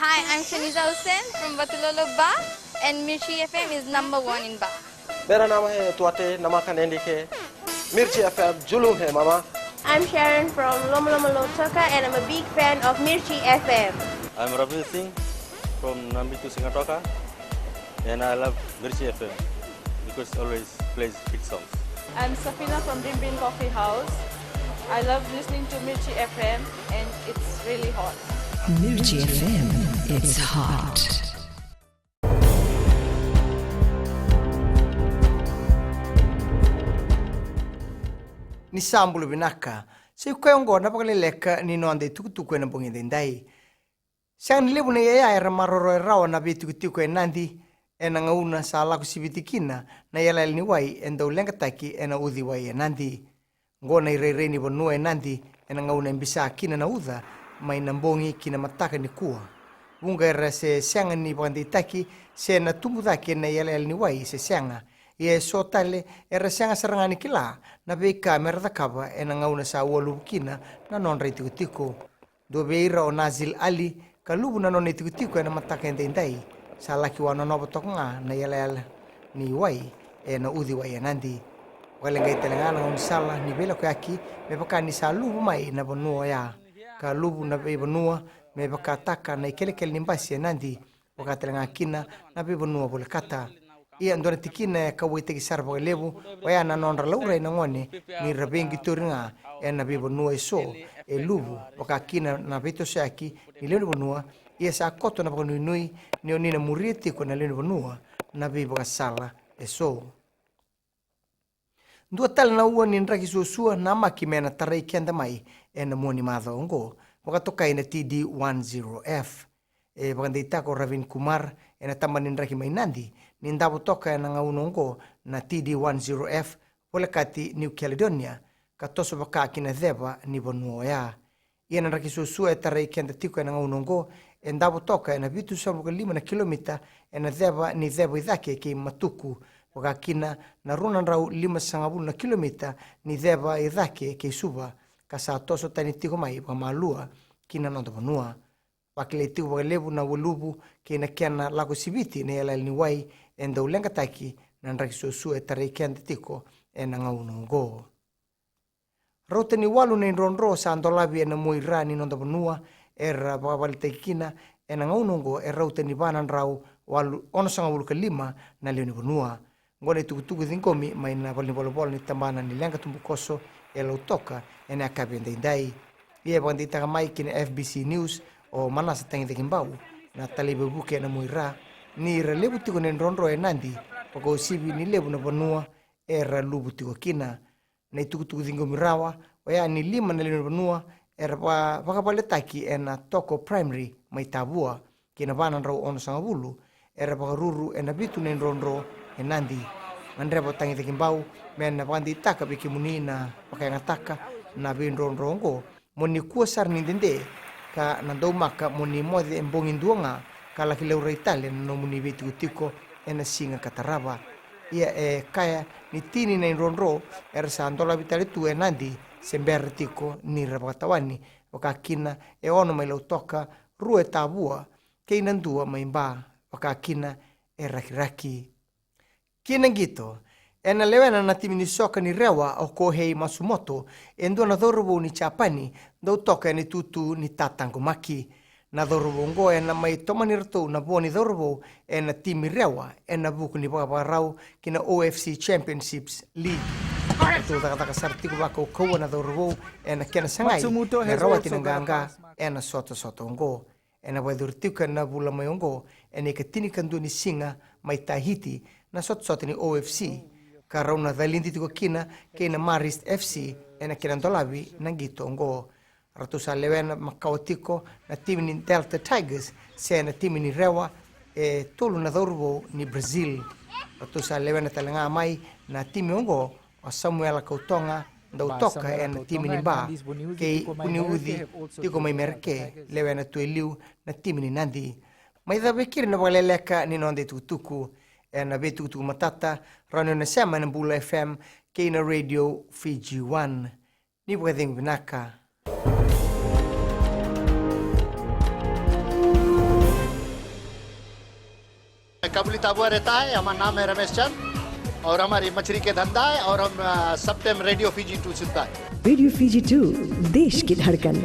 Hi, I'm Shaniza Hussain from Batulolo Ba, and Mirchi FM is number 1 in Ba. मेरा नाम है तुआते नमाका नेंडी के मिर्ची एफएम जुलूम है मामा. I'm Sharon from Lomolomo Lotoka and I'm a big fan of Mirchi FM. I'm Ravi Singh from Nambitu Singatoka and I love Mirchi FM because it always plays hit songs. I'm Safina from Dimbin Coffee House. I love listening to Mirchi FM and it's really hot. Mirchi FM, it's hot. Ni sambulu binaka. Se kuyongo na pakaleleka ni noande tukutuku na bongi dendai. Siang nilebu na yaya era maroro erawa na bitukutuku nandi ena ngauna sa ala kusibitikina na yala ni wai enda ulenga taki ena udhi wai nandi. Ngona irere ni bonua nandi ena ngauna mbisa kina na udha mai nambongi kina mataka ni kuwa. Bunga era se sianga ni bandi taki se na tumudaki na yala ni wai se sianga. Ia so tale era sianga sarangani kila na be kamera da kaba ena ngauna sa walu kina na non rei tiko do beira o Nazil Ali kalubu na non tiko ena mataka ndai sa laki wana no botonga na yala ni wai ena udhi wai nandi wala ngai telengana on sala ni bela ko yaki me pakani sa lubu mai na bonua ya kalubu na be bonua me pakataka na ikelekel nimbasi nandi wakatelanga kina na be bonua bole kata ia ndona tikina ka wete ki sarbo lebu waya na nonra laura ina ngone ni rabengi turinga ena bibo nua iso e lubu waka kina na beto saki ni leno bonua ia sa koto na bonu nui ni onina muriti ko na leno bonua na bibo ka sala eso dua tal na ua ni nraki susua na makimena tarai kenda mai ena moni madho ngo waka toka ina TD10F e bagandita ko Ravin Kumar ena tamani nraki mai nandi ni ndabu toka na ngaunongo na TD10F pole kati New Caledonia katoso baka kina dheba ni bonua ya ia na raki susua tarai kenda tiko na ngaunongo ndabu toka na vitu sabu 5 kilomita na dheba ni dheba idhake ki matuku baka kina na runa rau 5 kilomita ni dheba idhake ki suba kasa toso tani tiko mai pa malua kina no bonua wakile tiko lebu na wulubu kina kiana lako sibiti na yala ni wai enda ulenga taki na nraki susua tarai kenda tiko na ngaunongo Rota ni walu na inronro sa andolabi na moira ni nonda bonua era babaltekina na ngaunongo rota ni banan rau walu ono sanga wulu 5 na leoni bonua ngone tukutuku dhingomi mai na bali bolobol ni tambana ni lenga tumbukoso utoka na akabi ndai ia bandita kamai kina FBC News o manasa tangi kimbau na talibe buke na moira ni relebu tiko na inronro nandi pako sibi ni lebu na bonua era lubu tiko kina na tukutuku dhingomi rawa waya ni 5 na leoni bonua era pakapaletaki na toko primary mai tabua kina banan rau ono sanga bulu era pakaruru na bitu na inronro nandi mandrebo tangi kimbau men na bandita ka biki munina pakangataka na binronro ngo moni kuasar ni dende ka nandau maka moni mode embongin duanga kala kileura Italia no muni bitu tiko ena singa kataraba ia kaya ni tini na inronro era sandola vitale tu nandi sember tiko ni rabatawani wakakina ono mai lautoka rue tabua keinandua maimba wakakina rakiraki kina gito ena lewena na timini soka ni rewa o Kohei Masumoto endua na dhorobo ni chapani do toka ni tutu ni tatango maki na dhorobo ngo ena mai tomani rato na boni dhorobo ena timi rewa ena buku ni babarau kina OFC Championships League tu taka sartiku bako ko na dhorobo ena kena sangai na rawa tinanganga ena soto ngo ena wadurtika na bula mai ngo ena katini kandu ni singa mai Tahiti na soto ni OFC karona dhalindi tiko kina Marist FC ena kina ndolabi nangito ngo ratusa lewena makawatiko na timu ni Delta Tigers se na timu ni rewa tolu na dhorbo ni Brazil ratusa lewena talanga mai na timu ngo o Samuel Kautonga ndautoka na timu ni ba ke uniudhi tiko mai merke lewena tueliu na timu ni nandi mai dhabekiri na waleleka ni nonde tutuku na betu matata rano na sema na Bula FM kina radio Fiji 1 ni bwedeng binaka कबूली ताबुआ रहता है। हमारा नाम है रमेश चंद और हमारी मछली के धंधा है और हम सब टाइम रेडियो फीजी 2 सुनता है। रेडियो फीजी 2 देश की धड़कन।